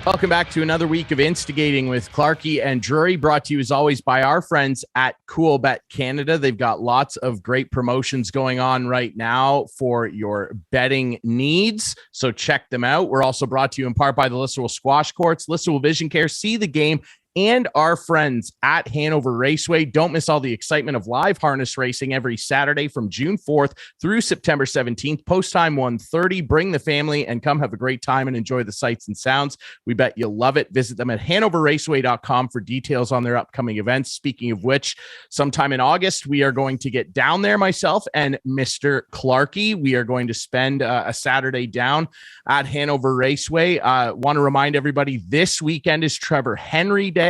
Welcome back to another week of Instigating with Clarkey and Drury, brought to you as always by our friends at Coolbet Canada. They've got lots of great promotions going on right now for your betting needs, so check them out. We're also brought to you in part by the Listowel Squash Courts, Listowel Vision Care, See the Game, and our friends at Hanover Raceway. Don't miss all the excitement of live harness racing every Saturday from June 4th through September 17th. Post time 1:30. Bring the family and come have a great time and enjoy the sights and sounds. We bet you'll love it. Visit them at hanoverraceway.com for details on their upcoming events. Speaking of which, sometime in August, we are going to get down there, myself and Mr. Clarkey. We are going to spend a Saturday down at Hanover Raceway. Want to remind everybody, this weekend is Trevor Henry Day,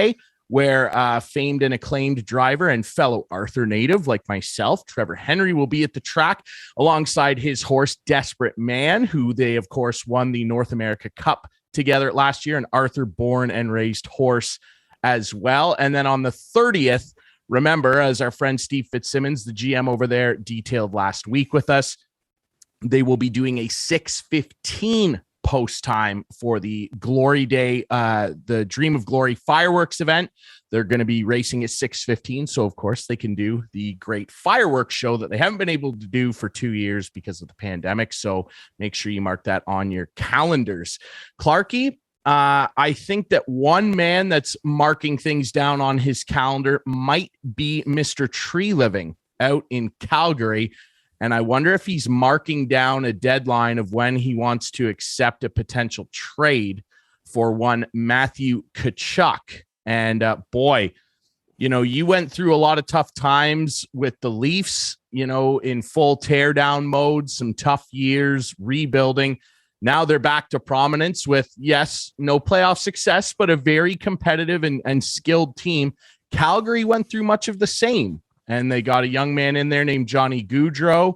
where famed and acclaimed driver and fellow Arthur native like myself, Trevor Henry, will be at the track alongside his horse, Desperate Man, who they, of course, won the North America Cup together last year, an Arthur born and raised horse as well. And then on the 30th, remember, as our friend Steve Fitzsimmons, the GM over there, detailed last week with us, they will be doing a 6:15 post time for the Glory Day, the Dream of Glory fireworks event. They're going to be racing at 6:15. So of course they can do the great fireworks show that they haven't been able to do for 2 years because of the pandemic. So make sure you mark that on your calendars. Clarkey, I think that one man that's marking things down on his calendar might be Mr. Tree Living out in Calgary. And I wonder if he's marking down a deadline of when he wants to accept a potential trade for one Matthew Tkachuk. And boy, you know, you went through a lot of tough times with the Leafs, you know, in full teardown mode, some tough years rebuilding. Now they're back to prominence with, yes, no playoff success, but a very competitive and skilled team. Calgary went through much of the same. And they got a young man in there named Johnny Gaudreau.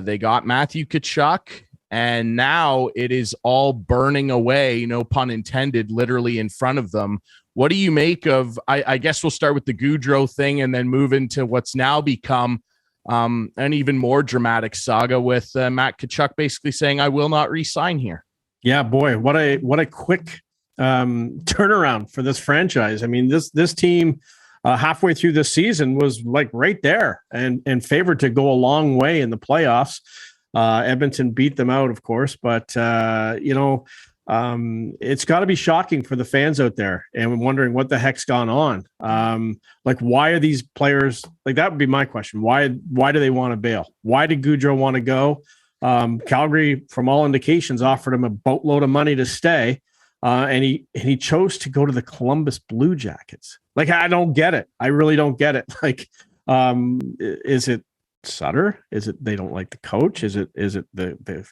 They got Matthew Tkachuk. And now it is all burning away, no pun intended, literally in front of them. What do you make of, I guess we'll start with the Gaudreau thing and then move into what's now become an even more dramatic saga with Matt Tkachuk basically saying, I will not re-sign here. Yeah, boy, what a quick turnaround for this franchise. I mean, this team halfway through the season was like right there and favored to go a long way in the playoffs. Edmonton beat them out, of course, but it's got to be shocking for the fans out there and wondering what the heck's gone on. Like, why are these players like, that would be my question. Why do they want to bail? Why did Gaudreau want to go? Calgary, from all indications, offered him a boatload of money to stay. And he chose to go to the Columbus Blue Jackets. Like, I don't get it. I really don't get it. Like, is it Sutter? Is it they don't like the coach? Is it the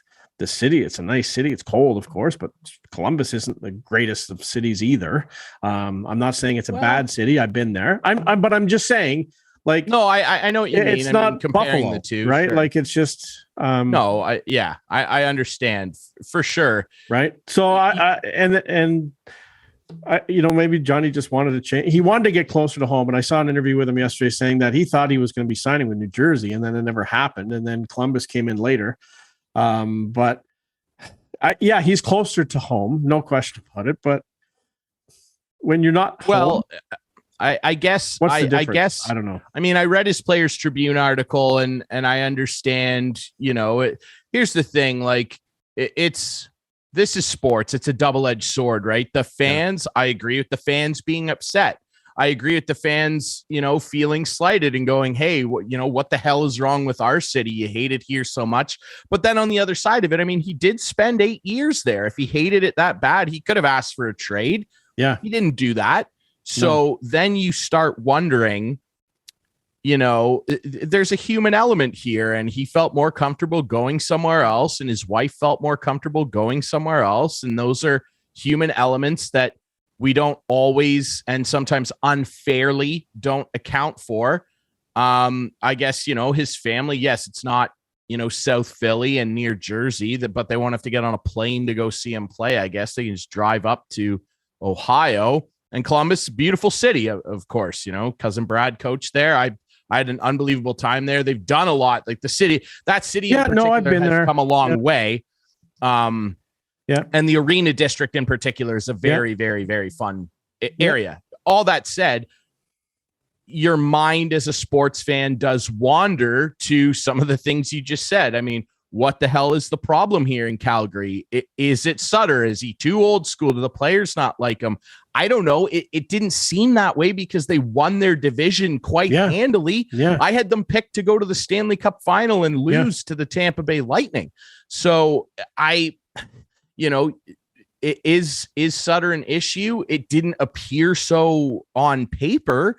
city? It's a nice city. It's cold, of course, but Columbus isn't the greatest of cities either. I'm not saying it's a bad city. I've been there. But I'm just saying, like, no, I know what you mean. It's not comparing Buffalo, the two, right? sure. Like, it's just no, I understand for sure, right? So maybe Johnny just wanted to change. He wanted to get closer to home. And I saw an interview with him yesterday saying that he thought he was going to be signing with New Jersey, and then it never happened. And then Columbus came in later. But he's closer to home, no question about it. But when you're not home, I guess what's the difference? I guess I don't know. I mean, I read his Players Tribune article and I understand, here's the thing, like this is sports. It's a double-edged sword, right? The fans, I agree with the fans being upset. I agree with the fans, feeling slighted and going, hey, what the hell is wrong with our city? You hate it here so much. But then on the other side of it, I mean, he did spend 8 years there. If he hated it that bad, he could have asked for a trade. Yeah. He didn't do that. So then you start wondering, there's a human element here, and he felt more comfortable going somewhere else, and his wife felt more comfortable going somewhere else. And those are human elements that we don't always, and sometimes unfairly, don't account for. I guess, his family, yes, it's not, South Philly and near Jersey, but they won't have to get on a plane to go see him play. I guess they can just drive up to Ohio. And Columbus, beautiful city, of course, cousin Brad coached there. I had an unbelievable time there. They've done a lot. Like that city in particular I've been has there. come a long way. Yeah. And the arena district in particular is a very, very, very fun area. All that said, your mind as a sports fan does wander to some of the things you just said. I mean, what the hell is the problem here in Calgary? Is it Sutter? Is he too old school? Do the players not like him? I don't know. It didn't seem that way because they won their division quite handily. Yeah. I had them picked to go to the Stanley Cup final and lose to the Tampa Bay Lightning. So is Sutter an issue? It didn't appear so on paper.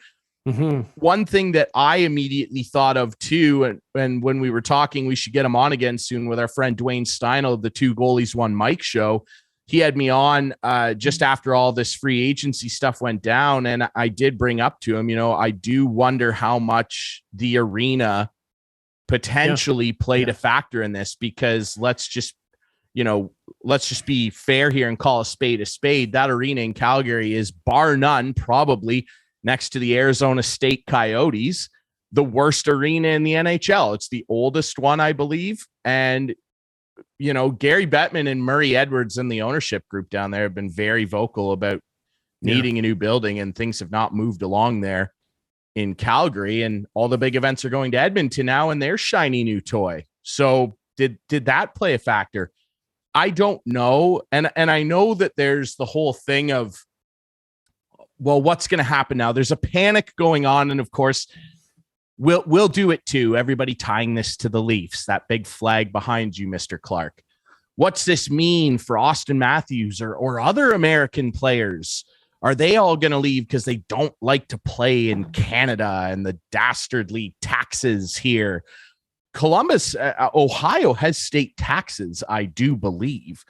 Mm-hmm. One thing that I immediately thought of too, and when we were talking, we should get him on again soon with our friend Dwayne Steinel of the Two Goalies One Mic show. He had me on just after all this free agency stuff went down, and I did bring up to him, I do wonder how much the arena potentially played a factor in this, because let's just be fair here and call a spade a spade. That arena in Calgary is, bar none, probably next to the Arizona State Coyotes, the worst arena in the NHL. It's the oldest one, I believe. And, Gary Bettman and Murray Edwards and the ownership group down there have been very vocal about needing a new building, and things have not moved along there in Calgary. And all the big events are going to Edmonton now and their shiny new toy. So did that play a factor? I don't know. And I know that there's the whole thing of, well, what's going to happen now? There's a panic going on. And of course, we'll do it too. Everybody tying this to the Leafs, that big flag behind you, Mr. Clark. What's this mean for Auston Matthews or other American players? Are they all going to leave because they don't like to play in Canada and the dastardly taxes here? Columbus, Ohio has state taxes, I do believe.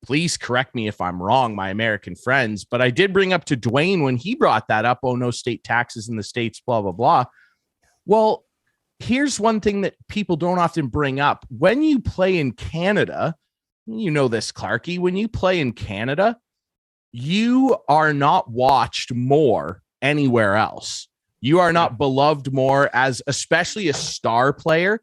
Please correct me if I'm wrong, my American friends, but I did bring up to Dwayne when he brought that up, oh, no state taxes in the States, blah, blah, blah. Well, here's one thing that people don't often bring up. When you play in Canada, you know this, Clarkey, when you play in Canada, you are not watched more anywhere else. You are not beloved more as especially a star player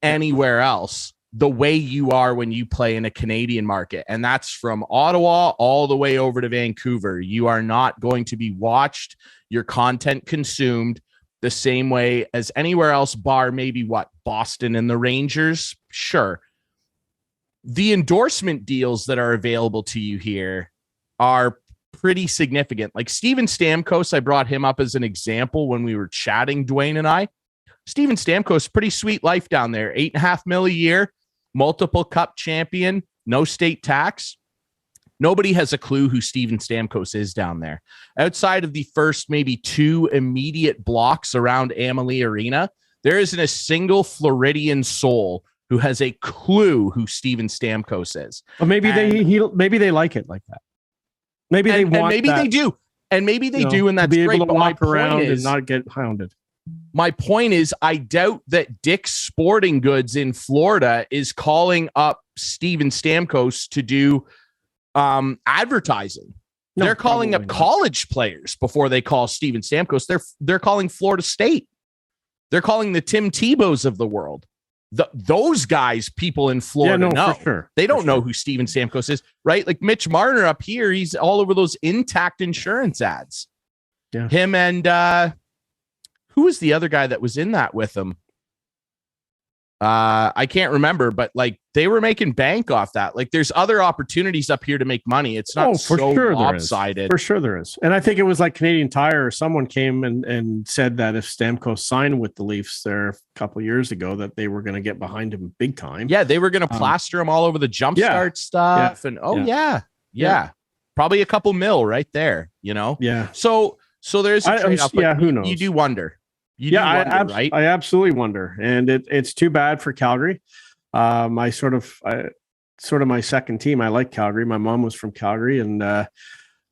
anywhere else the way you are when you play in a Canadian market. And that's from Ottawa all the way over to Vancouver. You are not going to be watched, your content consumed the same way as anywhere else, bar maybe Boston and the Rangers. Sure. The endorsement deals that are available to you here are pretty significant. Like Steven Stamkos, I brought him up as an example when we were chatting, Dwayne and I. Steven Stamkos, pretty sweet life down there. $8.5 million a year, multiple cup champion, no state tax. Nobody has a clue who Steven Stamkos is down there. Outside of the first maybe two immediate blocks around Amalie Arena, there isn't a single Floridian soul who has a clue who Steven Stamkos is. Well, maybe they like it like that. Maybe they want, and maybe that, they do, and maybe they do, and that's be great. Able to but walk around and not get hounded. My point is, I doubt that Dick's Sporting Goods in Florida is calling up Steven Stamkos to do advertising. No, they're calling up college players before they call Steven Stamkos. They're calling Florida State. They're calling the Tim Tebows of the world. Those guys, people in Florida know. For sure. They don't know who Steven Stamkos is, right? Like Mitch Marner up here, he's all over those Intact insurance ads. Yeah. Him and who was the other guy that was in that with him? I can't remember, but like they were making bank off that. Like there's other opportunities up here to make money. It's not lopsided. For sure there is. And I think it was like Canadian Tire or someone came and said that if Stamkos signed with the Leafs there a couple of years ago, that they were going to get behind him big time. Yeah, they were going to plaster him all over the jumpstart stuff. Yeah. And probably a couple mil right there, Yeah. So there's a trade-off, who knows? You do wonder. I absolutely wonder, and it's too bad for Calgary. I sort of my second team. I like Calgary. My mom was from Calgary, and I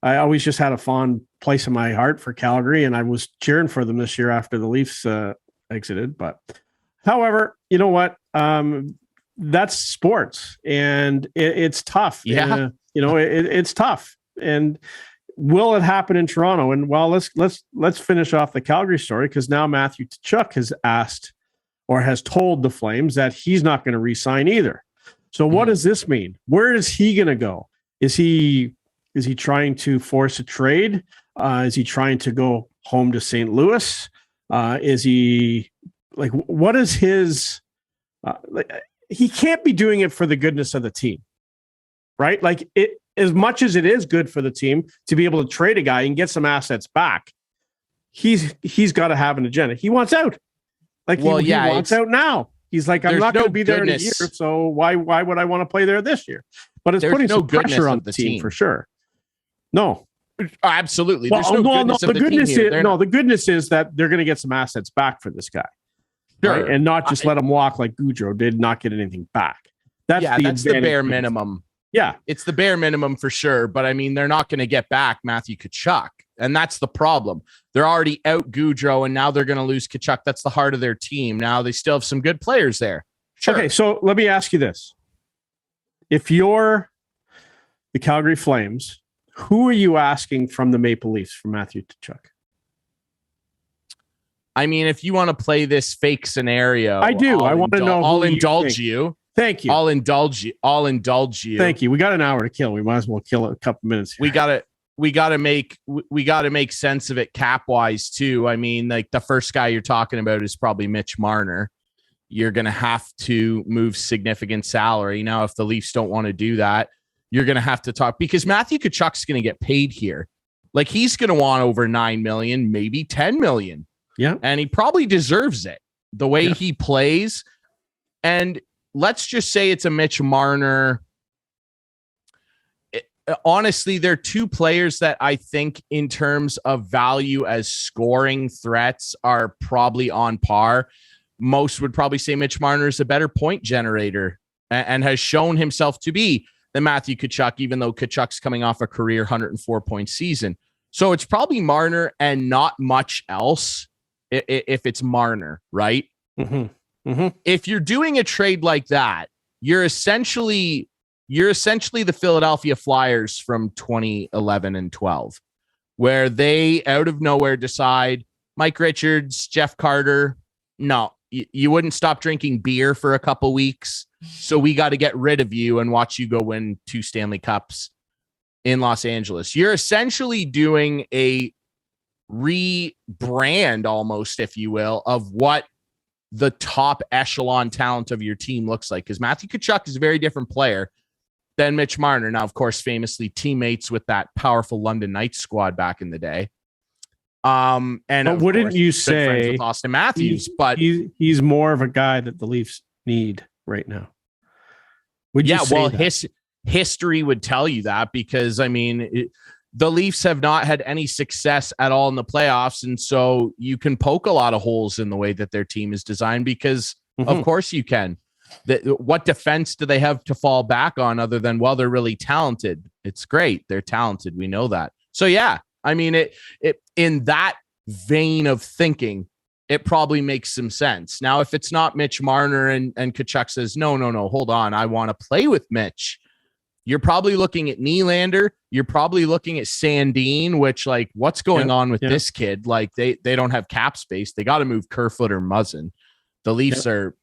always just had a fond place in my heart for Calgary, and I was cheering for them this year after the Leafs exited. But, however, you know what? That's sports, and it's tough. Yeah, it's tough, and. Will it happen in Toronto? And well, let's finish off the Calgary story, because now Matthew Tkachuk has asked or has told the Flames that he's not going to re-sign either. So what does this mean? Where is he going to go? Is he trying to force a trade? Is he trying to go home to St. Louis? Is he like, what is his, he can't be doing it for the goodness of the team, right? Like, it, as much as it is good for the team to be able to trade a guy and get some assets back, he's got to have an agenda. He wants out. Like, he wants out now. He's like, I'm not going to be there in a year, so why would I want to play there this year? But it's putting some pressure on the team for sure. No, absolutely. Well, the goodness is that they're going to get some assets back for this guy, sure, right? And not just let him walk like Gaudreau did, not get anything back. That's the bare minimum. Yeah, it's the bare minimum for sure. But I mean, they're not going to get back Matthew Tkachuk, and that's the problem. They're already out Gaudreau, and now they're going to lose Tkachuk. That's the heart of their team. Now they still have some good players there. Sure. Okay, so let me ask you this: if you're the Calgary Flames, who are you asking from the Maple Leafs for Matthew Tkachuk? I mean, if you want to play this fake scenario, I do. I want to know. I'll indulge you. Thank you. I'll indulge you. Thank you. We got an hour to kill. We might as well kill it a couple minutes here. We gotta make sense of it cap wise too. I mean, like, the first guy you're talking about is probably Mitch Marner. You're gonna have to move significant salary. Now, if the Leafs don't want to do that, you're gonna have to talk, because Matthew Tkachuk's gonna get paid here. Like, he's gonna want over $9 million, maybe $10 million. Yeah. And he probably deserves it the way he plays. And let's just say it's a Mitch Marner. Honestly, they're two players that I think in terms of value as scoring threats are probably on par. Most would probably say Mitch Marner is a better point generator and has shown himself to be than Matthew Tkachuk, even though Tkachuk's coming off a career 104-point season. So it's probably Marner and not much else if it's Marner, right? Mm-hmm. Mm-hmm. If you're doing a trade like that, you're essentially the Philadelphia Flyers from 2011 and 12, where they out of nowhere decide, Mike Richards, Jeff Carter, no, you wouldn't stop drinking beer for a couple weeks, so we got to get rid of you and watch you go win 2 Stanley Cups in Los Angeles. You're essentially doing a rebrand almost, if you will, of what the top echelon talent of your team looks like, because Matthew Tkachuk is a very different player than Mitch Marner. Now, of course, famously teammates with that powerful London Knights squad back in the day. And but wouldn't you say with Auston Matthews, but he's more of a guy that the Leafs need right now? Would you say that? History would tell you that, because I mean, the Leafs have not had any success at all in the playoffs. And so you can poke a lot of holes in the way that their team is designed, because of course you can. What defense do they have to fall back on other than, well, they're really talented? It's great. They're talented. We know that. So, yeah, I mean, it in that vein of thinking, it probably makes some sense. Now, if it's not Mitch Marner and Tkachuk says, no, hold on, I want to play with Mitch, you're probably looking at Nylander. You're probably looking at Sandin, which, like, what's going on with this kid? Like, they don't have cap space. They got to move Kerfoot or Muzzin. The Leafs are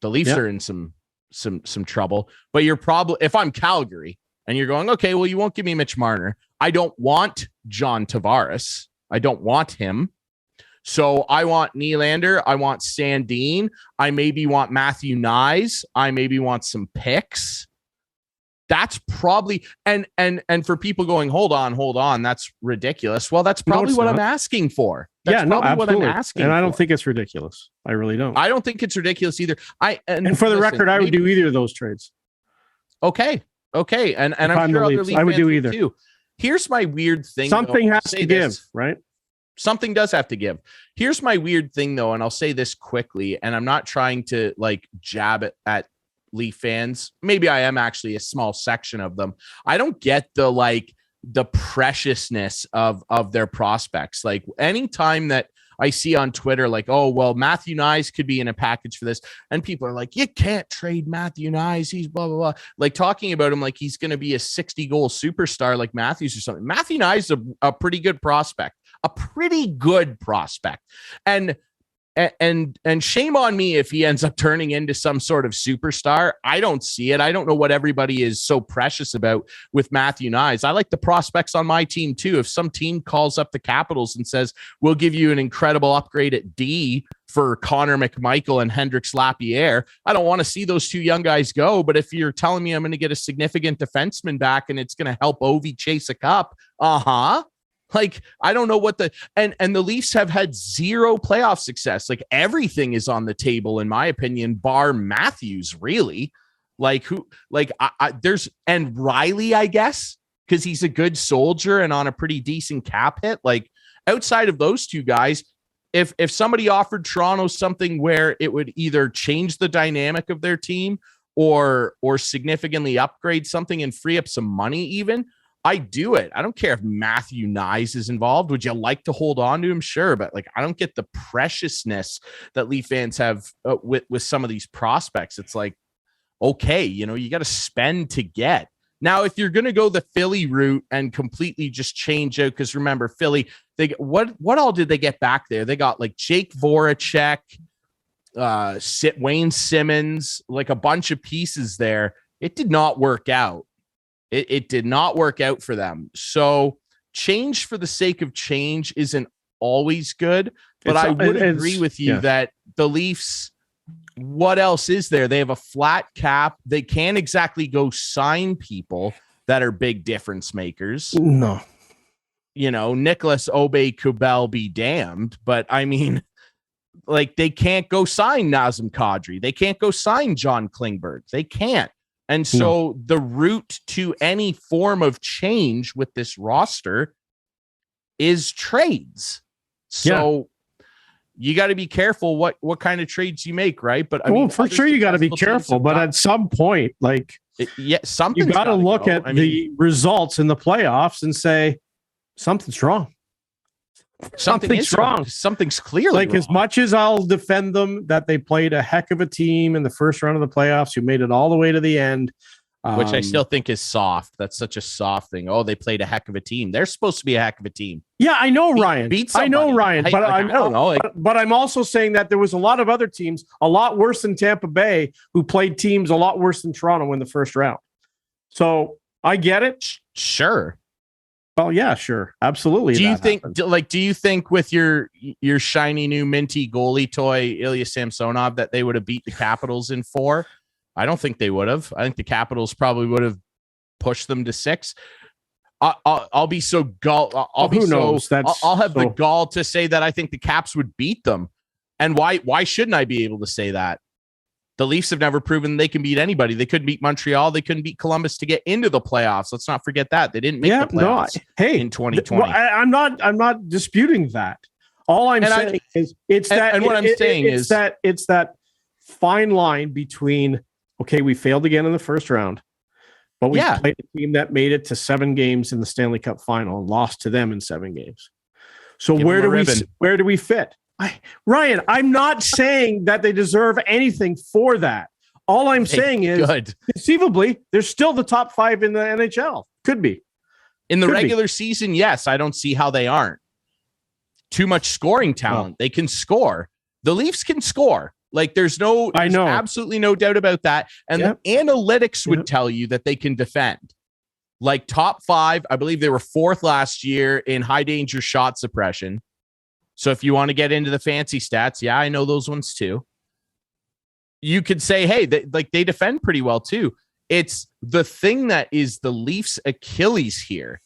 in some trouble. But you're probably, if I'm Calgary and you're going, okay, well, you won't give me Mitch Marner. I don't want John Tavares. I don't want him. So I want Nylander. I want Sandin. I maybe want Matthew Nyes. I maybe want some picks. That's probably, and for people going, hold on, that's ridiculous. Well, that's probably what I'm asking for. That's absolutely. what I'm asking and I for. don't think it's ridiculous. I really don't. I don't think it's ridiculous either. And for the record, I would do either of those trades. Okay. And I'm sure other Leaf I would do either. Too. Here's my weird thing. Something has to give, right? Something does have to give. Here's my weird thing, though, and I'll say this quickly, and I'm not trying to like jab it at Leaf fans. Maybe I am actually a small section of them. I don't get the preciousness of their prospects. Like, anytime that I see on Twitter, like, oh, well, Matthew Nyes could be in a package for this, and people are like, you can't trade Matthew Nyes, he's blah blah blah, like talking about him like he's going to be a 60-goal superstar like Matthews or something. Matthew Nyes is a pretty good prospect, and and shame on me if he ends up turning into some sort of superstar. I don't see it. I don't know what everybody is so precious about with Matthew Nyes. I like the prospects on my team too. If some team calls up the Capitals and says, we'll give you an incredible upgrade at D for Connor McMichael and Hendrix Lapierre, I don't want to see those two young guys go. But if you're telling me I'm going to get a significant defenseman back and it's going to help Ovi chase a cup, like, I don't know what and the Leafs have had zero playoff success. Like, everything is on the table, in my opinion, bar Matthews, really. Like, who, like, there's, and Riley, I guess, because he's a good soldier and on a pretty decent cap hit. Like, outside of those two guys, if somebody offered Toronto something where it would either change the dynamic of their team or significantly upgrade something and free up some money even, I do it. I don't care if Matthew Nyes is involved. Would you like to hold on to him? Sure. But like, I don't get the preciousness that Leaf fans have with some of these prospects. It's like, okay, you got to spend to get. Now, if you're going to go the Philly route and completely just change out, because remember, Philly, what all did they get back there? They got like Jake Voracek, Wayne Simmons, like a bunch of pieces there. It did not work out. It did not work out for them. So change for the sake of change isn't always good. But I would agree with you that the Leafs, what else is there? They have a flat cap. They can't exactly go sign people that are big difference makers. No. Nicholas Obey-Kubel be damned. But I mean, like, they can't go sign Nazem Kadri. They can't go sign John Klingberg. They can't. And so the route to any form of change with this roster is trades. So you got to be careful what kind of trades you make, right? But I mean, for sure you got to be careful. But at some point, like, something you got to look at the results in the playoffs and say something's wrong. Something's wrong. Something's clearly like wrong. As much as I'll defend them that they played a heck of a team in the first round of the playoffs who made it all the way to the end, which I still think is soft. That's such a soft thing. Oh, they played a heck of a team. They're supposed to be a heck of a team. Yeah, I know, Ryan. I know, Ryan. But I don't know. But I'm also saying that there was a lot of other teams a lot worse than Tampa Bay who played teams a lot worse than Toronto in the first round. So I get it. Sure. Well, yeah, sure. Absolutely. Do you think with your shiny new minty goalie toy, Ilya Samsonov, that they would have beat the Capitals in 4? I don't think they would have. I think the Capitals probably would have pushed them to 6. I'll be so I'll have the gall to say that I think the Caps would beat them. And why shouldn't I be able to say that? The Leafs have never proven they can beat anybody. They couldn't beat Montreal. They couldn't beat Columbus to get into the playoffs. Let's not forget that. They didn't make the playoffs in 2020. I'm not disputing that. All I'm saying is it's that fine line between, okay, we failed again in the first round, but we played a team that made it to 7 games in the Stanley Cup final and lost to them in 7 games. So where do we fit? Ryan, I'm not saying that they deserve anything for that. All I'm saying is, conceivably, they're still the top 5 in the NHL. Could be. In the regular season, yes. I don't see how they aren't. Too much scoring talent. They can score. The Leafs can score. Like, there's absolutely no doubt about that. And the analytics would tell you that they can defend. Like, top 5, I believe they were 4th last year in high danger shot suppression. So if you want to get into the fancy stats, I know those ones too. You could say, hey, they defend pretty well too. It's the thing that is the Leafs' Achilles here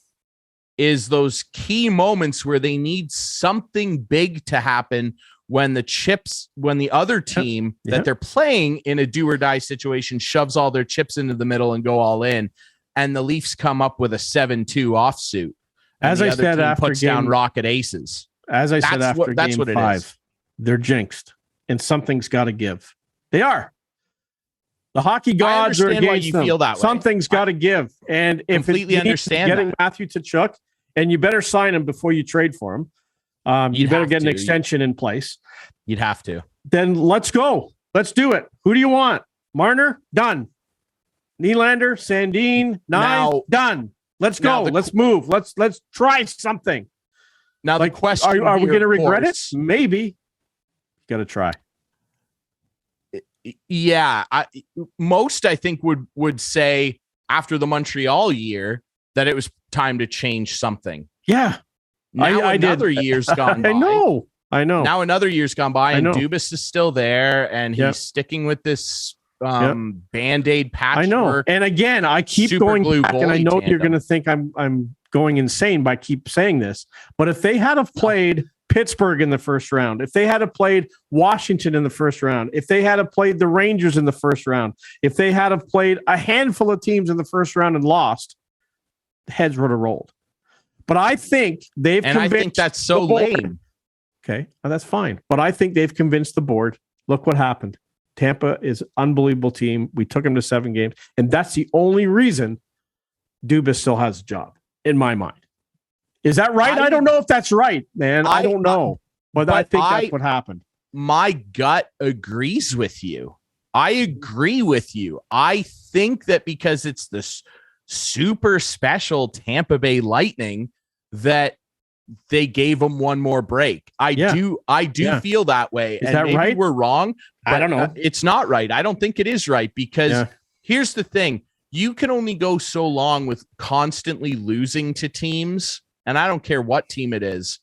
is those key moments where they need something big to happen when the other team that they're playing in a do or die situation shoves all their chips into the middle and go all in, and the Leafs come up with a 7-2 offsuit. As I said, after puts down rocket aces. As I said after Game 5, they're jinxed, and something's got to give. They are. The hockey gods are against them. Feel that way. Something's got to give. And if it's getting Matthew Tkachuk, and you better sign him before you trade for him, you better get an extension in place. You'd have to. Then let's go. Let's do it. Who do you want? Marner? Done. Nylander? Sandin? Nyes? Done. Let's go. Let's move. Let's try something. Now, the question are we going to regret it? Maybe. got to try. Yeah, most I think would say after the Montreal year that it was time to change something. Yeah, now another year's gone by. I know. Now another year's gone by, and Dubas is still there, and he's sticking with this Band-Aid patchwork. I know. And again, I keep going back, and I know you're going to think I'm going insane by keep saying this, but if they had have played Pittsburgh in the first round, if they had have played Washington in the first round, if they had have played the Rangers in the first round, if they had have played a handful of teams in the first round and lost, the heads would have rolled. But I think they've convinced. I think that's so lame. Okay, that's fine. But I think they've convinced the board. Look what happened. Tampa is an unbelievable team. We took them to 7 games, and that's the only reason Dubas still has a job, in my mind. Is that right? I don't know if that's right, man. I don't know. But I think that's what happened. My gut agrees with you. I agree with you. I think that because it's this super special Tampa Bay Lightning that they gave them one more break. I do feel that way. Is that right? We're wrong. I don't know. It's not right. I don't think it is right because here's the thing. You can only go so long with constantly losing to teams. And I don't care what team it is.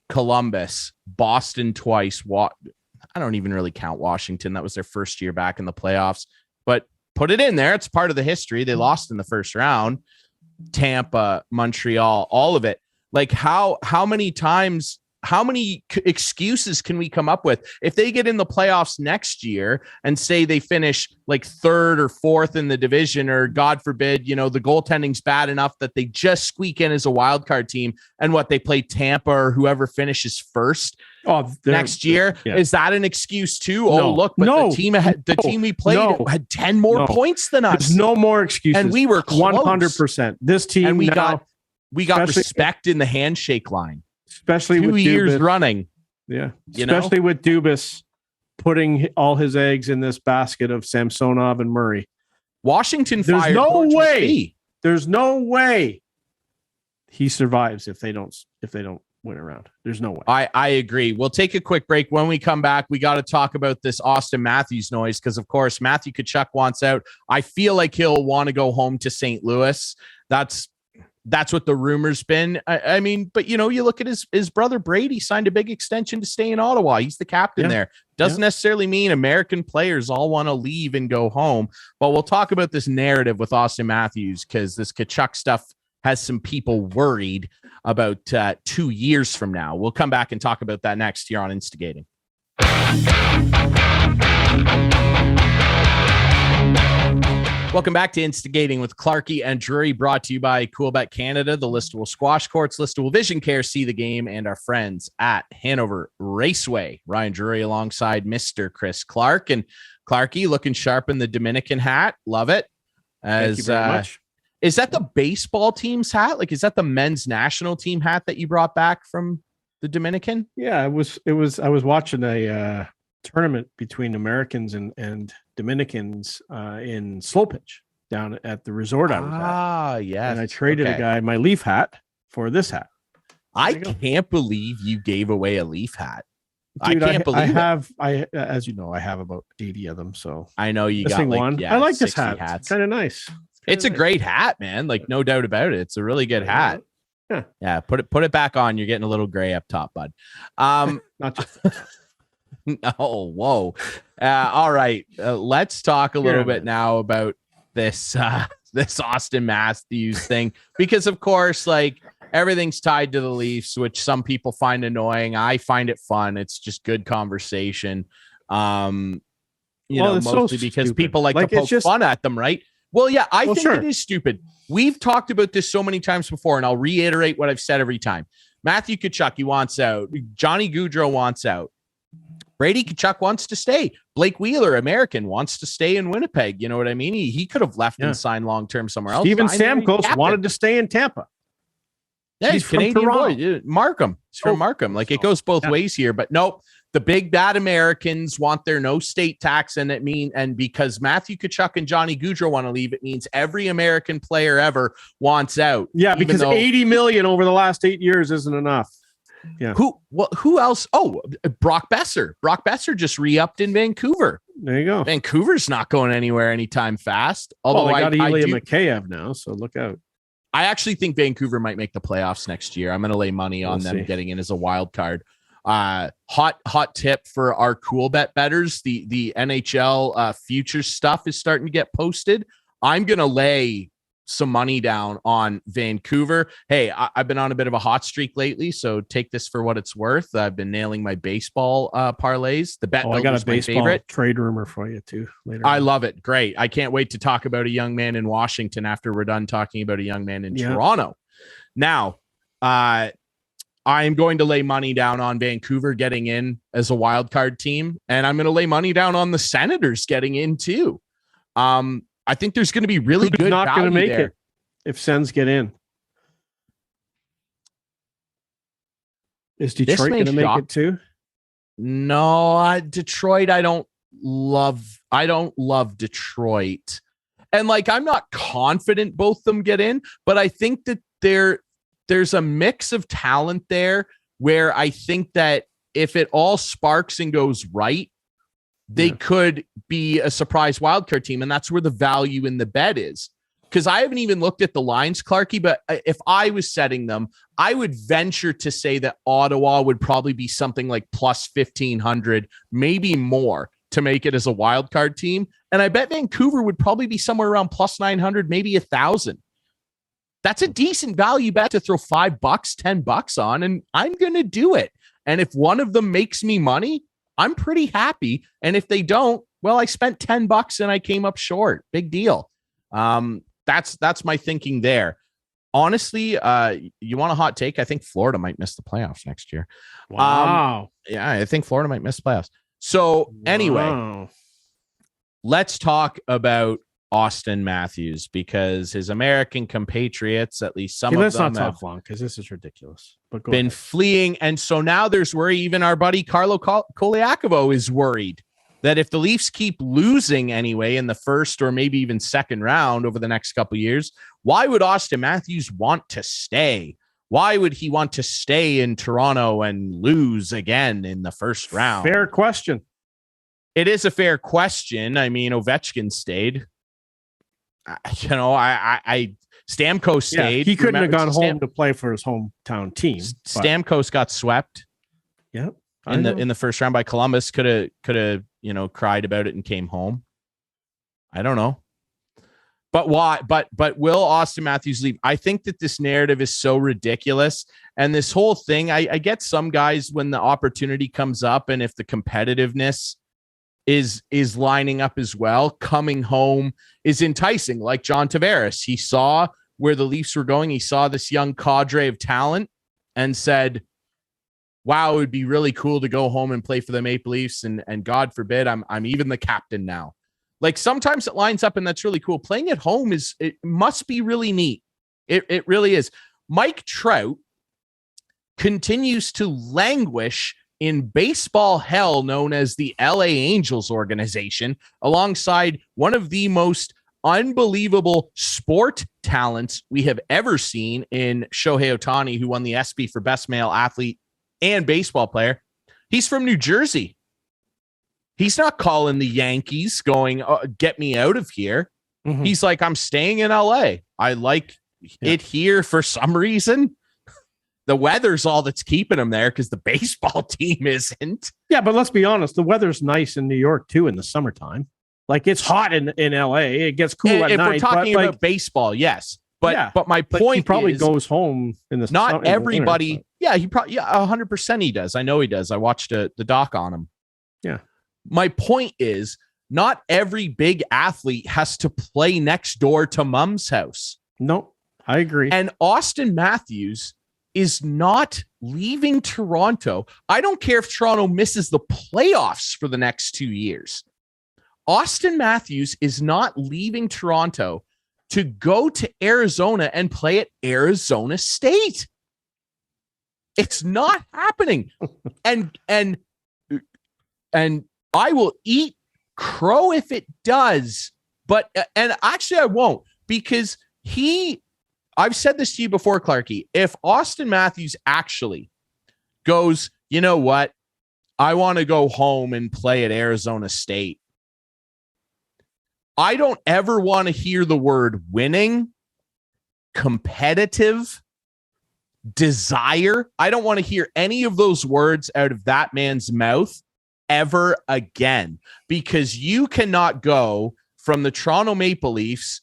Columbus, Boston twice. I don't even really count Washington. That was their first year back in the playoffs. But put it in there. It's part of the history. They lost in the first round. Tampa, Montreal, all of it. Like how many times, how many excuses can we come up with if they get in the playoffs next year and say they finish like 3rd or 4th in the division, or God forbid, the goaltending's bad enough that they just squeak in as a wild card team, and they play Tampa or whoever finishes first next year. Yeah. Is that an excuse too? The team we played had 10 more points than us. There's no more excuses. And we were close. 100%. This team, and we got respect in the handshake line, especially 2 years running. Yeah, especially with Dubas putting all his eggs in this basket of Samsonov and Murray. Washington There's fired. There's no way he survives if they don't win a round. There's no way. I agree. We'll take a quick break. When we come back, we got to talk about this Auston Matthews noise because, of course, Matthew Tkachuk wants out. I feel like he'll want to go home to St. Louis. That's what the rumor's been. I mean, but you look at his brother Brady signed a big extension to stay in Ottawa. He's the captain there. Doesn't necessarily mean American players all want to leave and go home. But we'll talk about this narrative with Auston Matthews because this Tkachuk stuff has some people worried about 2 years from now. We'll come back and talk about that next here on Instigating. Welcome back to Instigating with Clarkey and Drury, brought to you by Coolbet Canada, the Listowel Squash Courts, Listowel Vision Care, See the Game, and our friends at Hanover Raceway. Ryan Drury alongside Mr. Chris Clark. And Clarkey looking sharp in the Dominican hat. Love it. Thank you very much. Is that the baseball team's hat? Like, is that the men's national team hat that you brought back from the Dominican? Yeah, it was. I was watching a tournament between Americans and Dominicans in slow pitch down at the resort I was at. Yes. And I traded a guy my Leaf hat for this hat. I can't believe you gave away a Leaf hat. Dude, I can't believe I as you know, I have about 80 of them. So I know you got one. I like this hat. It's kind of nice. It's a great hat, man. Like, no doubt about it. It's a really good hat. Yeah. Put it back on. You're getting a little gray up top, bud. Not just Oh, whoa. All right. Let's talk a little bit now about this Auston Matthews thing, because of course, like, everything's tied to the Leafs, which some people find annoying. I find it fun. It's just good conversation. Mostly because people like to poke fun at them, right? Well, yeah, I think it is stupid. We've talked about this so many times before, and I'll reiterate what I've said every time. Matthew Tkachuk, he wants out. Johnny Gaudreau wants out. Brady Tkachuk wants to stay. Blake Wheeler, American, wants to stay in Winnipeg. You know what I mean? He could have left and signed long-term somewhere else. Steven Stamkos wanted to stay in Tampa. Yeah, he's Canadian boy. Markham. He's from Markham. Like, it goes both ways here. But nope, the big bad Americans want their no state tax, and because Matthew Tkachuk and Johnny Gaudreau want to leave, it means every American player ever wants out. Yeah, because $80 million over the last 8 years isn't enough. Yeah. Who else? Oh, Brock Besser. Brock Besser just re-upped in Vancouver. There you go. Vancouver's not going anywhere anytime fast. Although they got Ilya Mikheyev now, so look out. I actually think Vancouver might make the playoffs next year. I'm going to lay money on them getting in as a wild card. Hot tip for our Coolbet bettors. The NHL futures stuff is starting to get posted. I'm going to lay some money down on Vancouver. Hey, I've been on a bit of a hot streak lately, so take this for what it's worth. I've been nailing my baseball parlays. The bet I got a baseball favorite trade rumor for you too later. I love it. Great. I can't wait to talk about a young man in Washington after we're done talking about a young man in Toronto. Now, I am going to lay money down on Vancouver getting in as a wild card team, and I'm going to lay money down on the Senators getting in too. I think there's going to be really good not going to make there. it if Sens get in. Is Detroit going to make it too? No, Detroit. I don't love Detroit, and I'm not confident both of them get in, but I think that there's a mix of talent there where I think that if it all sparks and goes right, they could be a surprise wildcard team, and that's where the value in the bet is. Because I haven't even looked at the lines, Clarkey, but if I was setting them, I would venture to say that Ottawa would probably be something like plus 1,500, maybe more, to make it as a wildcard team. And I bet Vancouver would probably be somewhere around plus 900, maybe 1,000. That's a decent value bet to throw $5, $10 on, and I'm going to do it. And if one of them makes me money, I'm pretty happy. And if they don't, well, I spent $10 and I came up short. Big deal. That's my thinking there. Honestly, you want a hot take? I think Florida might miss the playoffs next year. Wow. Yeah, I think Florida might miss the playoffs. So anyway, let's talk about Auston Matthews, because his American compatriots, at least some of them, let's not talk long because this is ridiculous. But been fleeing, and so now there's worry. Even our buddy Carlo Koliakovo is worried that if the Leafs keep losing anyway in the first or maybe even second round over the next couple of years, why would Auston Matthews want to stay? Why would he want to stay in Toronto and lose again in the first round? Fair question. It is a fair question. I mean, Ovechkin stayed. Stamkos stayed. Yeah, he couldn't have gone home to play for his hometown team. Stamkos got swept. Yeah, in the first round by Columbus. Could have cried about it and came home. I don't know. But why? But will Auston Matthews leave? I think that this narrative is so ridiculous, and this whole thing. I get some guys when the opportunity comes up, and if the competitiveness is lining up as well, coming home is enticing. Like John Tavares, he saw where the Leafs were going. He saw this young cadre of talent and said, wow, it would be really cool to go home and play for the Maple Leafs. And God forbid, I'm even the captain now. Like, sometimes it lines up and that's really cool. Playing at home it must be really neat. It really is. Mike Trout continues to languish in baseball hell known as the LA Angels organization, alongside one of the most unbelievable sport talents we have ever seen in Shohei Ohtani, who won the ESPY for best male athlete and baseball player. He's from New Jersey. He's not calling the Yankees going, get me out of here. Mm-hmm. He's like, I'm staying in LA. I like it here for some reason. The weather's all that's keeping him there because the baseball team isn't. Yeah, but let's be honest. The weather's nice in New York, too, in the summertime. Like, it's hot in LA. It gets cool at night. If we're talking about baseball, yes. But my point he probably is, goes home in the not summer, everybody. He probably 100% he does. I know he does. I watched the doc on him. Yeah. My point is, not every big athlete has to play next door to mom's house. No, I agree. And Auston Matthews is not leaving Toronto. I don't care if Toronto misses the playoffs for the next 2 years. Auston Matthews is not leaving Toronto to go to Arizona and play at Arizona State. It's not happening. and I will eat crow if it does. But and actually I won't, because I've said this to you before, Clarkey. If Auston Matthews actually goes, you know what? I want to go home and play at Arizona State. I don't ever want to hear the word winning, competitive, desire. I don't want to hear any of those words out of that man's mouth ever again, because you cannot go from the Toronto Maple Leafs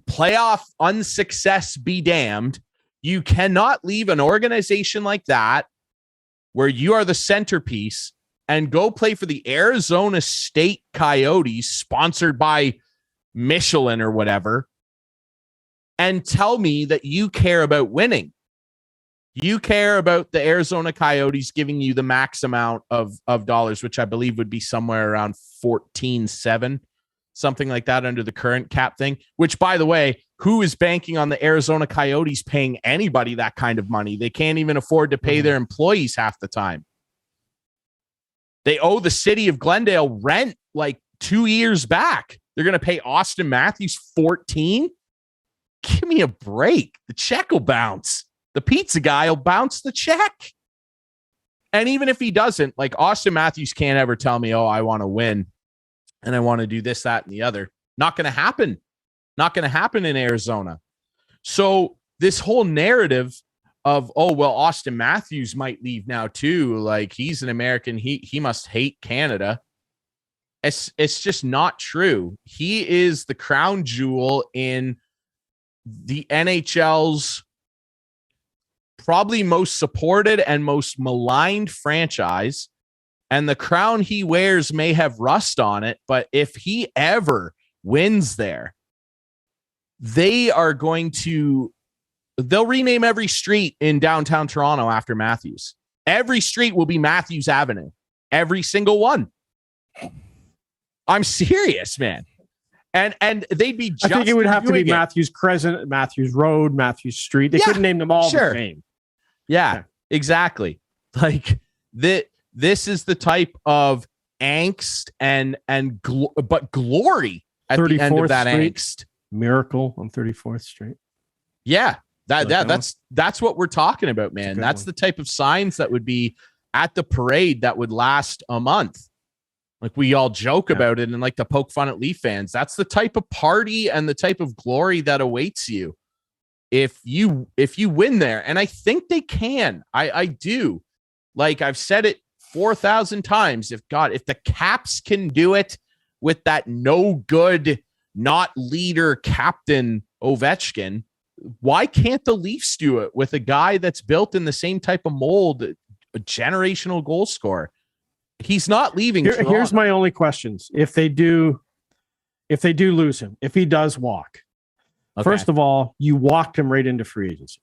playoff unsuccess be damned. You cannot leave an organization like that where you are the centerpiece and go play for the Arizona State Coyotes, sponsored by Michelin or whatever, and tell me that you care about winning. You care about the Arizona Coyotes giving you the max amount of dollars, which I believe would be somewhere around 14.7, something like that under the current cap thing, which, by the way, who is banking on the Arizona Coyotes paying anybody that kind of money? They can't even afford to pay their employees half the time. They owe the city of Glendale rent like 2 years back. They're going to pay Auston Matthews 14. Give me a break. The check will bounce. The pizza guy will bounce the check. And even if he doesn't, like, Auston Matthews can't ever tell me, oh, I want to win and I want to do this, that, and the other. Not going to happen. Not going to happen in Arizona. So this whole narrative of, oh, well, Auston Matthews might leave now too. Like, he's an American. He must hate Canada. It's just not true. He is the crown jewel in the NHL's probably most supported and most maligned franchise. And the crown he wears may have rust on it, but if he ever wins there, they'll rename every street in downtown Toronto after Matthews. Every street will be Matthews Avenue. Every single one. I'm serious, man. And they'd be just, I think it would have to be Matthews Crescent, Matthews Road, Matthews Street. They couldn't name them all the same. Yeah, exactly. Like, this is the type of angst but glory at the end of that Street. Angst. Miracle on 34th Street. Yeah, that's what we're talking about, man. That's the type of signs that would be at the parade that would last a month. Like, we all joke about it and like to poke fun at Leaf fans. That's the type of party and the type of glory that awaits you if you win there. And I think they can. I do. Like, I've said it 4,000 times. If the Caps can do it with that no good, not leader captain Ovechkin, why can't the Leafs do it with a guy that's built in the same type of mold, a generational goal scorer? He's not leaving. Here's my only questions. If they do lose him, if he does walk, first of all, you walked him right into free agency.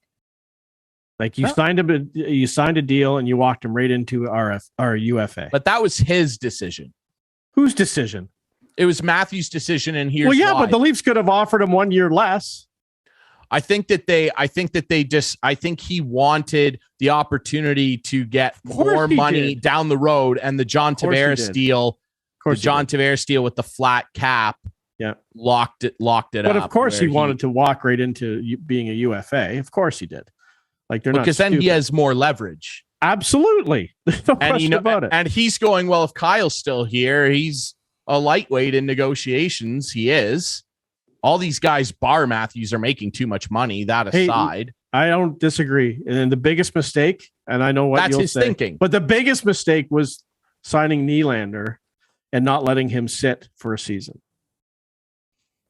Like, you signed a deal and you walked him right into our UFA. But that was his decision. Whose decision? It was Matthews' decision, and here's why. But the Leafs could have offered him 1 year less. I think he wanted the opportunity to get more money down the road, and the John Tavares deal, Tavares deal with the flat cap, locked it up. But of course he wanted to walk right into being a UFA. Of course he did. Like, they're not because then he has more leverage. Absolutely. There's no question about it. And he's going, well, if Kyle's still here, he's a lightweight in negotiations. He is. All these guys, bar Matthews, are making too much money. That aside, I don't disagree. And the biggest mistake, and I know what that's you'll his say, thinking, but the biggest mistake was signing Nylander and not letting him sit for a season.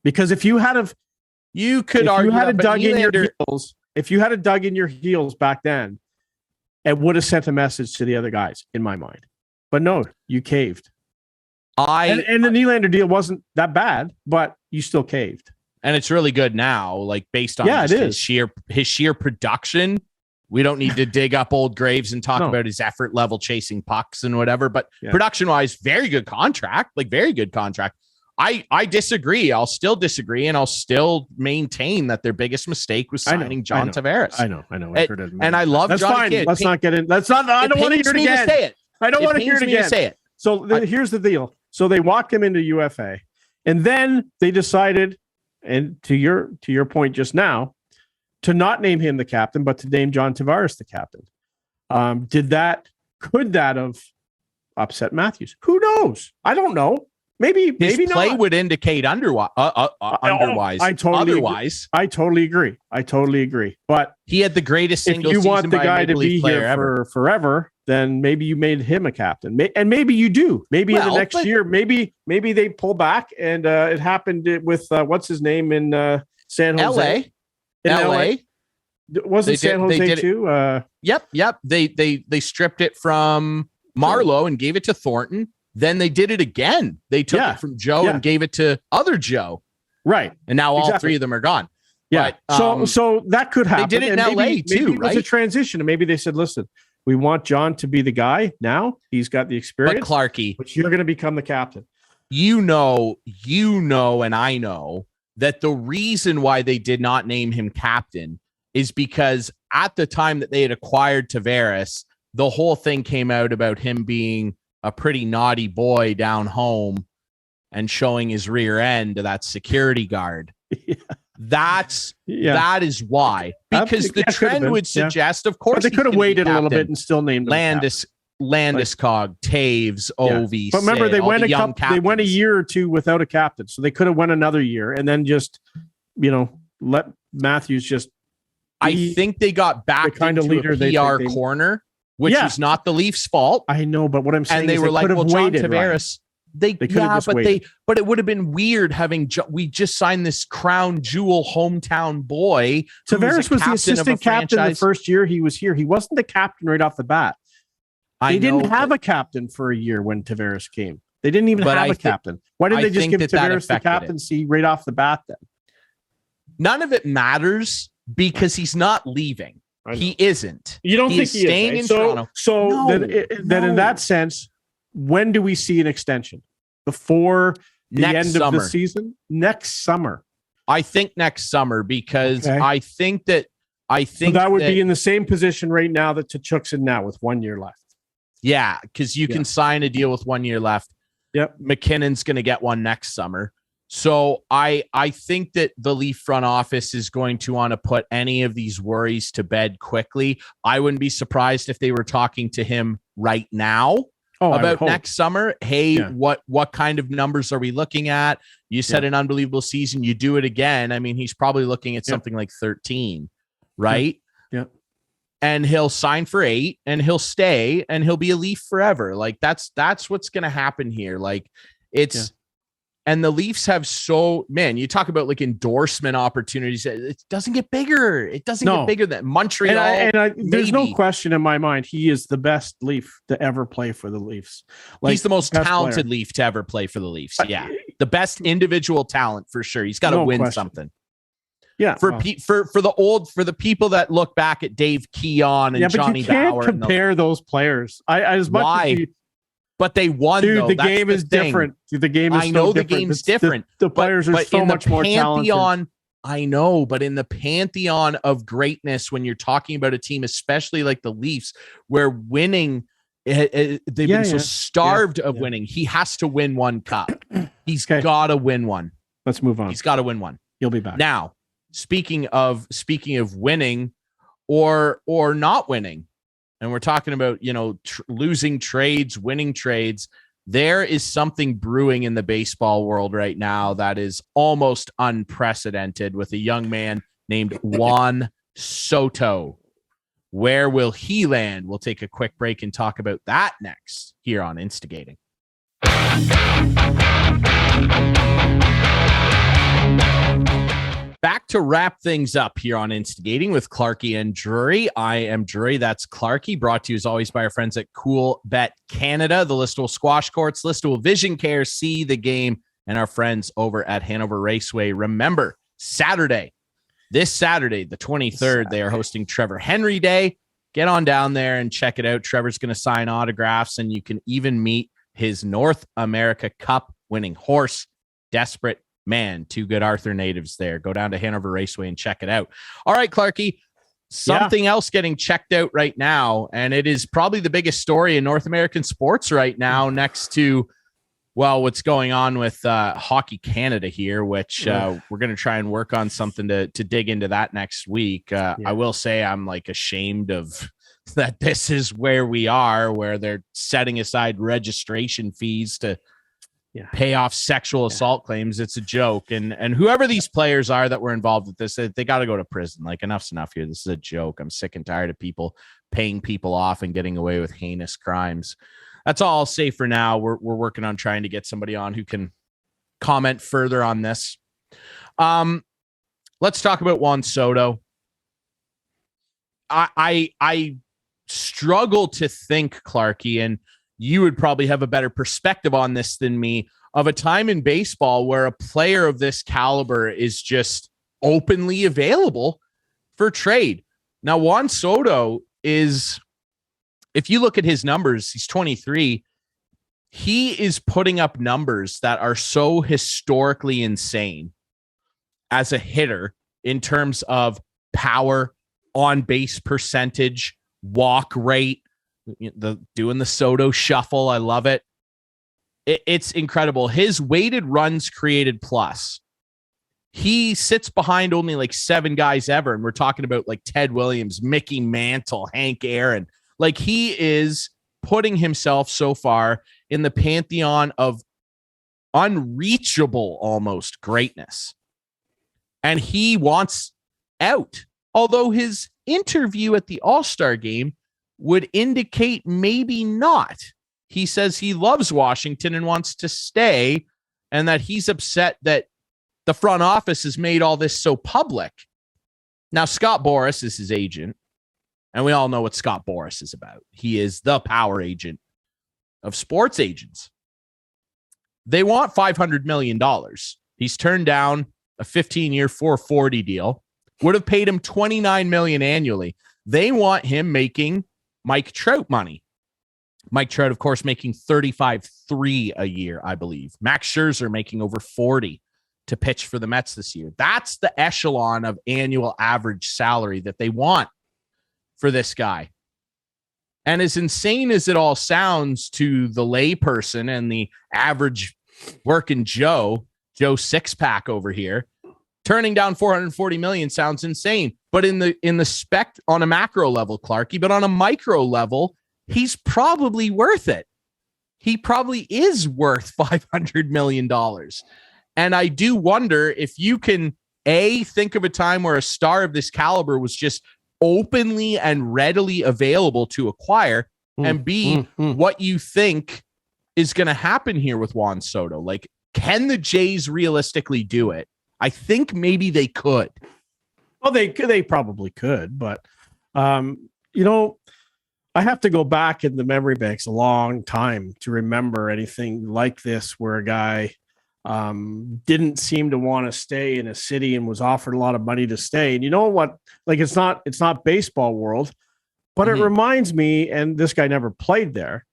Because if you had dug in your heels back then, it would have sent a message to the other guys, in my mind. But no, you caved. And the Nylander deal wasn't that bad, but you still caved. And it's really good now, like, based on his sheer production. We don't need to dig up old graves and talk about his effort level chasing pucks and whatever. But production-wise, very good contract. Like, very good contract. I disagree. I'll still disagree, and I'll still maintain that their biggest mistake was signing John Tavares. I know. And I love That's John fine. Kidd. Let's not get in. I don't want to hear it again. Say it. I don't want to hear it again. Say it. So here's the deal. So they walked him into UFA, and then they decided, and to your point just now, to not name him the captain, but to name John Tavares the captain. Could that have upset Matthews? Who knows? I don't know. Maybe play not. would indicate underwise. I totally agree. But he had the greatest single if you season want the guy to be here for forever, then maybe you made him a captain. And maybe you do. Maybe in the next year, maybe they pull back. And it happened with what's his name in San Jose. LA. Wasn't San Jose too? Yep. They stripped it from Marlowe and gave it to Thornton. Then they did it again. They took it from Joe and gave it to other Joe. Right. And now all three of them are gone. Yeah. But, so that could happen. They did it in LA too, maybe it was right? a transition. And maybe they said, listen, we want John to be the guy now. He's got the experience. But Clarkey, but you're going to become the captain. You know, and I know that the reason why they did not name him captain is because at the time that they had acquired Tavares, the whole thing came out about him being a pretty naughty boy down home and showing his rear end to that security guard. That is why, because the trend would suggest, of course, but they could have waited a little bit and still named Landeskog, Taves, Ovi. But remember, they went a year or two without a captain, so they could have went another year and then just, let Matthews just. I think they got back into a PR corner, which is not the Leafs' fault. I know, but what I'm saying and they were like, "Well, John Tavares." They could have just waited. But it would have been weird having we just signed this crown jewel hometown boy. Tavares was the assistant captain the first year he was here. He wasn't the captain right off the bat. They didn't have a captain for a year when Tavares came. They didn't even have a captain. Why didn't they just give Tavares the captaincy right off the bat then? None of it matters because he's not leaving. He isn't. You don't think he's staying in Toronto? So then in that sense, when do we see an extension? Before the end of the season? Next summer. I think next summer because I think that would be in the same position right now that Tkachuk's in now with 1 year left. Yeah, because you can sign a deal with 1 year left. Yep. McKinnon's going to get one next summer. So I think that the Leaf front office is going to want to put any of these worries to bed quickly. I wouldn't be surprised if they were talking to him right now about next summer. Hey, what kind of numbers are we looking at? You said an unbelievable season. You do it again. I mean, he's probably looking at something like 13, right? Yeah. And he'll sign for 8 and he'll stay and he'll be a Leaf forever. Like that's what's going to happen here. Like it's, and the Leafs have you talk about like endorsement opportunities. It doesn't get bigger. It doesn't get bigger than Montreal. And there's no question in my mind. He is the best Leaf to ever play for the Leafs. Like, he's the most talented Leaf to ever play for the Leafs. Yeah. The best individual talent for sure. He's got to win something. Yeah. For the people that look back at Dave Keon and Johnny Bauer. You can't compare those players. But they won. Dude, though. the game is different. The game is. I know the game's different. The players are so much more talented. I know, but in the pantheon of greatness, when you're talking about a team, especially like the Leafs, where winning, they've been so starved of winning. He has to win one cup. He's got to win one. Let's move on. He's got to win one. He'll be back. Now, speaking of winning or not winning. And we're talking about, losing trades, winning trades. There is something brewing in the baseball world right now that is almost unprecedented with a young man named Juan Soto. Where will he land? We'll take a quick break and talk about that next here on Instigating. Back to wrap things up here on Instigating with Clarkey and Drury. I am Drury. That's Clarkey. Brought to you as always by our friends at Coolbet Canada, the Listowel Squash Courts, Listowel Vision Care, See the Game, and our friends over at Hanover Raceway. Remember, this Saturday, the 23rd, they are hosting Trevor Henry Day. Get on down there and check it out. Trevor's going to sign autographs, and you can even meet his North America Cup winning horse, Desperate Man. 2 good Arthur natives there. Go down to Hanover Raceway and check it out. All right, Clarkey, something else getting checked out right now, and it is probably the biggest story in North American sports right now, next to, what's going on with Hockey Canada here, which we're going to try and work on something to dig into that next week. I will say I'm like ashamed of that this is where we are, where they're setting aside registration fees to pay off sexual assault claims. It's a joke. And whoever these players are that were involved with this, they got to go to prison. Like, enough's enough here. This is a joke. I'm sick and tired of people paying people off and getting away with heinous crimes. That's all I'll say for now. We're working on trying to get somebody on who can comment further on this. Let's talk about Juan Soto. I struggle to think, Clarkey, and you would probably have a better perspective on this than me, of a time in baseball where a player of this caliber is just openly available for trade. Now, Juan Soto is, if you look at his numbers, he's 23. He is putting up numbers that are so historically insane as a hitter in terms of power, on base percentage, walk rate, doing the Soto shuffle. I love it. It's incredible. His weighted runs created plus, he sits behind only like 7 guys ever. And we're talking about like Ted Williams, Mickey Mantle, Hank Aaron. Like, he is putting himself so far in the pantheon of unreachable almost greatness. And he wants out. Although his interview at the All-Star game would indicate maybe not. He says he loves Washington and wants to stay, and that he's upset that the front office has made all this so public. Now, Scott Boras is his agent, and we all know what Scott Boras is about. He is the power agent of sports agents. They want $500 million. He's turned down a 15-year, $440 deal. Would have paid him $29 million annually. They want him making Mike Trout money. Mike Trout, of course, making $35.3 a year, I believe. Max Scherzer making over $40 to pitch for the Mets this year. That's the echelon of annual average salary that they want for this guy. And as insane as it all sounds to the layperson and the average working Joe Six-Pack over here, turning down $440 million sounds insane. But in the spec on a macro level, Clarkey, but on a micro level, he's probably worth it. He probably is worth $500 million. And I do wonder if you can, A, think of a time where a star of this caliber was just openly and readily available to acquire, and B, what you think is going to happen here with Juan Soto. Like, can the Jays realistically do it? I think maybe they could. Well, they probably could, but I have to go back in the memory banks a long time to remember anything like this, where a guy didn't seem to want to stay in a city and was offered a lot of money to stay. And you know what? Like, it's not baseball world, but it reminds me, and this guy never played there,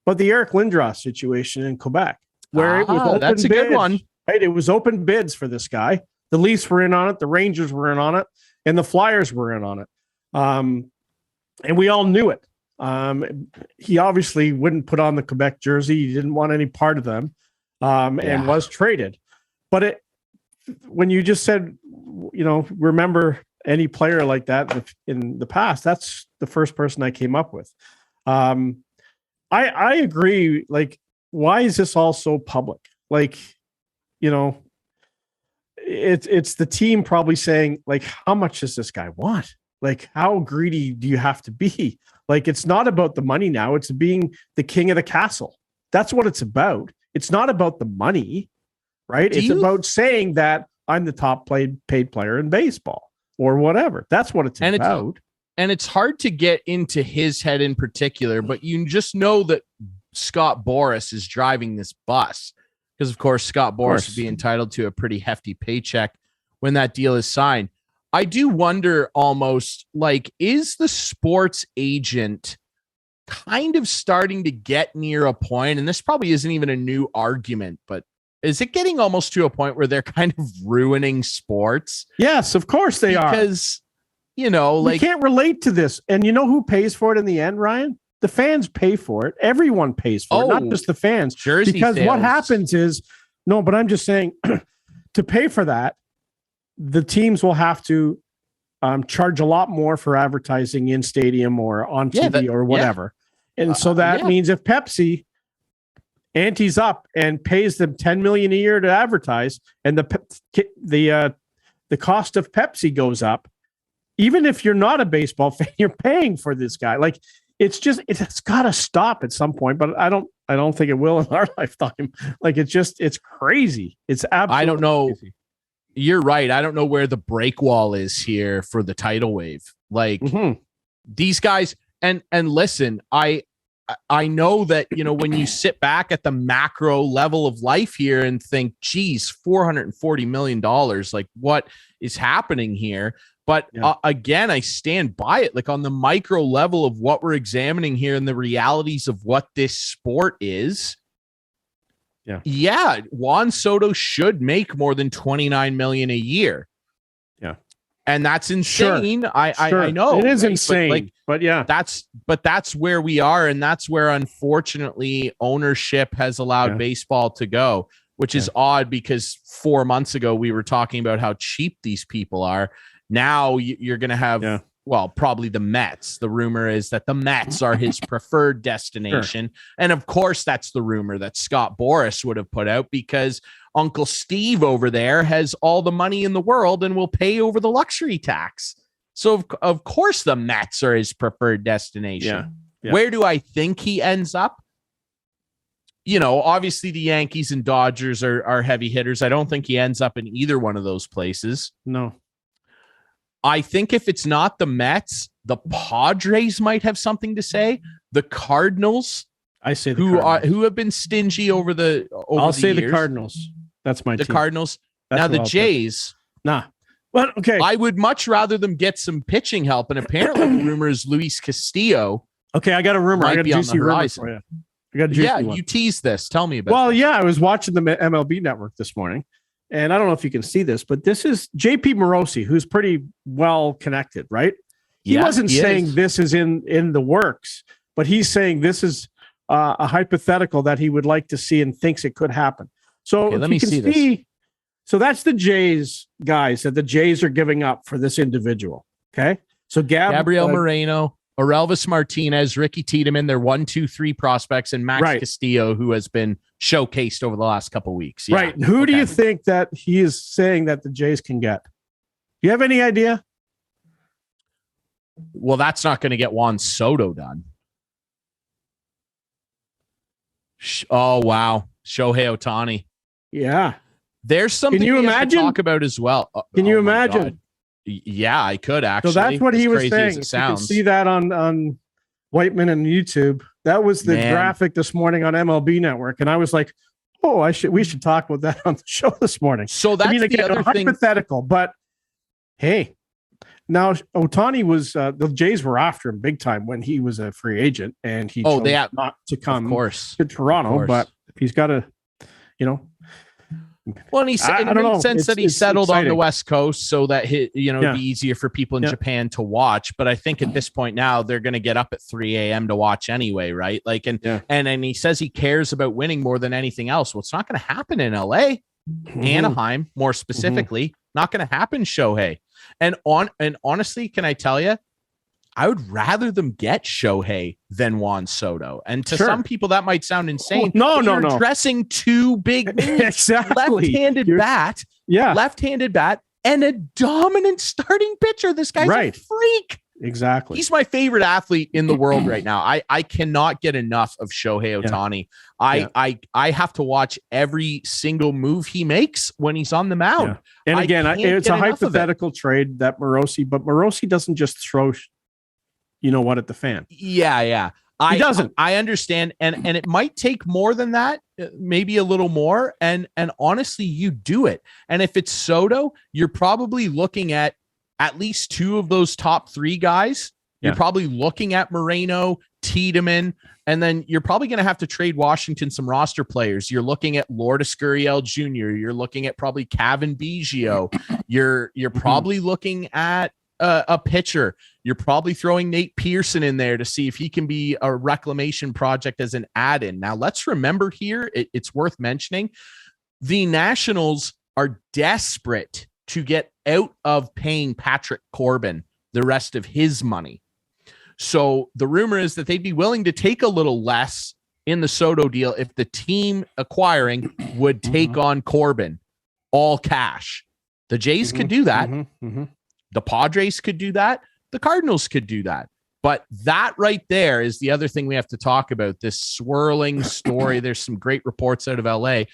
but the Eric Lindros situation in Quebec, where it was open that's a bids. good one. Right? It was open bids for this guy. The Leafs were in on it. The Rangers were in on it. And the Flyers were in on it. And we all knew it. He obviously wouldn't put on the Quebec jersey. He didn't want any part of them, and was traded. But when you just said, remember any player like that in the past, that's the first person I came up with. I agree. Like, why is this all so public? Like, it's the team probably saying, like, how much does this guy want? Like, how greedy do you have to be? Like, it's not about the money now. It's being the king of the castle. That's what it's about. It's not about the money, right? It's about saying that I'm the top paid player in baseball or whatever. That's what it's about. And it's hard to get into his head in particular, but you just know that Scott Boras is driving this bus. Because, of course, Scott Boras would be entitled to a pretty hefty paycheck when that deal is signed. I do wonder almost, like, is the sports agent kind of starting to get near a point, and this probably isn't even a new argument, but is it getting almost to a point where they're kind of ruining sports? Yes, of course they are. Because, like, we can't relate to this. And you know who pays for it in the end, Ryan? The fans pay for it. Everyone pays for it, not just the fans. Jersey because sales. What happens is, but I'm just saying, to pay for that, the teams will have to charge a lot more for advertising in stadium or on TV or whatever. And so that means if Pepsi antes up and pays them $10 million a year to advertise, and the cost of Pepsi goes up, even if you're not a baseball fan, you're paying for this guy. Like, it's got to stop at some point, but I don't think it will in our lifetime. Like, it's crazy. It's absolutely I don't know. crazy. You're right. I don't know where the break wall is here for the tidal wave. Like these guys, and listen, I know that, when you sit back at the macro level of life here and think, geez, $440 million, like what is happening here? But again, I stand by it. Like, on the micro level of what we're examining here and the realities of what this sport is. Yeah. Juan Soto should make more than $29 million a year. Yeah. And that's insane. Sure. I know it is insane, but that's where we are. And that's where, unfortunately, ownership has allowed baseball to go, which is odd, because 4 months ago we were talking about how cheap these people are. Now you're going to have, probably the Mets. The rumor is that the Mets are his preferred destination. Sure. And of course, that's the rumor that Scott Boras would have put out, because Uncle Steve over there has all the money in the world and will pay over the luxury tax. So of course the Mets are his preferred destination. Yeah. Where do I think he ends up? Obviously the Yankees and Dodgers are heavy hitters. I don't think he ends up in either one of those places. No. I think if it's not the Mets, the Padres might have something to say. The Cardinals, I say who have been stingy over the Cardinals. That's my team. The Cardinals. Now the Jays. Nah. Well, okay. I would much rather them get some pitching help, and apparently the rumor is Luis Castillo. Okay, I got a rumor. I got a juicy rumor for you. I got a juicy one. You tease this. Tell me about. Well, I was watching the MLB Network this morning. And I don't know if you can see this, but this is JP Morosi, who's pretty well connected, right? He wasn't saying this is in the works, but he's saying this is a hypothetical that he would like to see and thinks it could happen. So let me see this. So that's the Jays guys that the Jays are giving up for this individual. Okay. So Gabriel Moreno, Orelvis Martinez, Ricky Tiedemann, they're 1, 2, 3 prospects, and Max Castillo, who has been showcased over the last couple of weeks. Yeah. Right. Who do you think that he is saying that the Jays can get? Do you have any idea? Well, that's not going to get Juan Soto done. Oh, wow. Shohei Ohtani. Yeah. There's something can you imagine? To talk about as well. Can you imagine? God. Yeah, I could actually. So that's what he was saying. You can see that on Whiteman and YouTube. That was the graphic this morning on MLB Network, and I was like, "Oh, we should talk about that on the show this morning." So that's the other thing. Hypothetical, but hey, now Ohtani was the Jays were after him big time when he was a free agent, and he chose not to come to Toronto. But he's got to, Well, and he said it makes sense that he settled on the West Coast so that it'd be easier for people in Japan to watch. But I think at this point now they're going to get up at 3 a.m. to watch anyway, right? Like, and he says he cares about winning more than anything else. Well, it's not going to happen in LA, Anaheim, more specifically, not going to happen. Shohei, and honestly, can I tell you? I would rather them get Shohei than Juan Soto. And to some people, that might sound insane. Oh, no. Dressing two big names, exactly. left-handed bat, and a dominant starting pitcher. This guy's a freak. Exactly. He's my favorite athlete in the world right now. I cannot get enough of Shohei Ohtani. I have to watch every single move he makes when he's on the mound. And again, it's a hypothetical trade that Morosi doesn't just throw at the fan. Yeah. He doesn't. I understand. And it might take more than that, maybe a little more. And honestly, you do it. And if it's Soto, you're probably looking at least 2 of those top 3 guys. You're probably looking at Moreno, Tiedemann, and then you're probably going to have to trade Washington some roster players. You're looking at Lourdes Gurriel Jr. You're looking at probably Kevin Biggio. You're probably looking at a pitcher. You're probably throwing Nate Pearson in there to see if he can be a reclamation project as an add-in. Now, let's remember here, it's worth mentioning, the Nationals are desperate to get out of paying Patrick Corbin the rest of his money. So the rumor is that they'd be willing to take a little less in the Soto deal if the team acquiring would take on Corbin all cash. The Jays could do that. The Padres could do that. The Cardinals could do that. But that right there is the other thing we have to talk about, this swirling story. There's some great reports out of LA,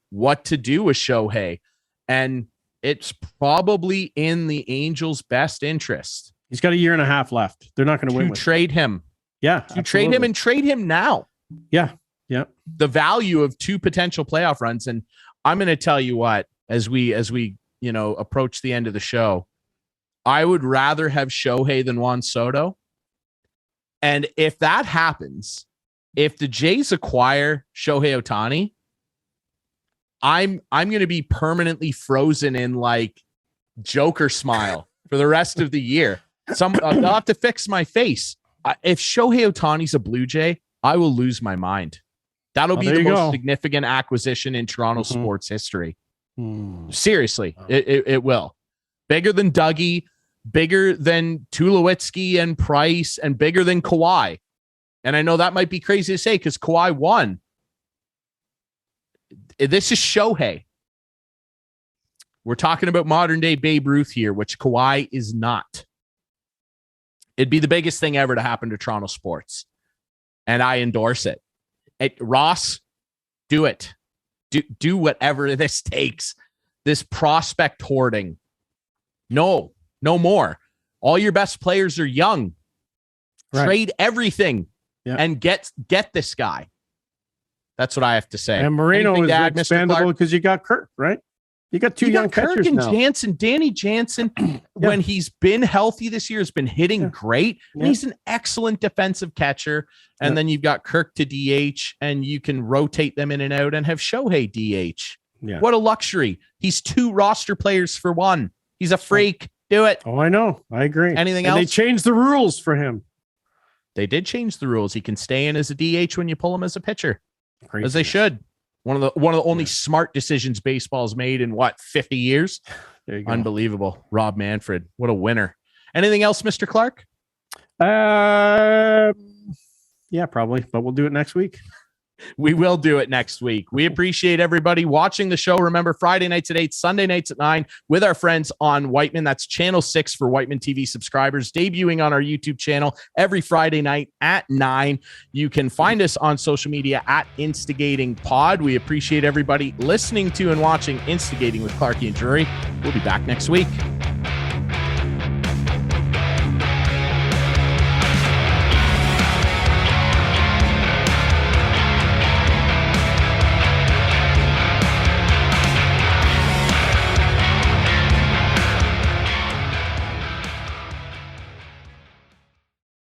what to do with Shohei. And it's probably in the Angels' best interest. He's got a year and a half left. They're not going to win with trade him. Yeah. To trade him and trade him now. Yeah. Yeah. The value of 2 potential playoff runs. And I'm going to tell you what, as we, approach the end of the show, I would rather have Shohei than Juan Soto. And if that happens, if the Jays acquire Shohei Ohtani, I'm going to be permanently frozen in like Joker smile for the rest of the year. I'll have to fix my face. If Shohei Ohtani's a Blue Jay, I will lose my mind. That'll be the most significant acquisition in Toronto sports history. Seriously, it will. Bigger than Dougie, bigger than Tulowitzki and Price, and bigger than Kawhi. And I know that might be crazy to say because Kawhi won. This is Shohei. We're talking about modern day Babe Ruth here, which Kawhi is not. It'd be the biggest thing ever to happen to Toronto sports. And I endorse it. Ross, do it. Do whatever this takes. This prospect hoarding. No more. All your best players are young. Right. Trade everything and get this guy. That's what I have to say. And Moreno is expandable because you got Kirk, right? You got two young catchers Kirk and now. Jansen. Danny Jansen, when he's been healthy this year, has been hitting great. And he's an excellent defensive catcher. And then you've got Kirk to DH, and you can rotate them in and out and have Shohei DH. Yeah. What a luxury. He's 2 roster players for 1. He's a freak. Do it. Oh, I know. I agree. Anything else? They changed the rules for him. They did change the rules. He can stay in as a DH when you pull him as a pitcher. Crazy. As they should. One of the only smart decisions baseball's made in 50 years. There you go. Unbelievable. Rob Manfred. What a winner. Anything else, Mr. Clark? Yeah, probably, but we'll do it next week. We will do it next week. We appreciate everybody watching the show. Remember, Friday nights at 8, Sunday nights at 9 with our friends on Whiteman. That's channel 6 for Whiteman TV subscribers, debuting on our YouTube channel every Friday night at 9. You can find us on social media at Instigating Pod. We appreciate everybody listening to and watching Instigating with Clarkey and Drury. We'll be back next week.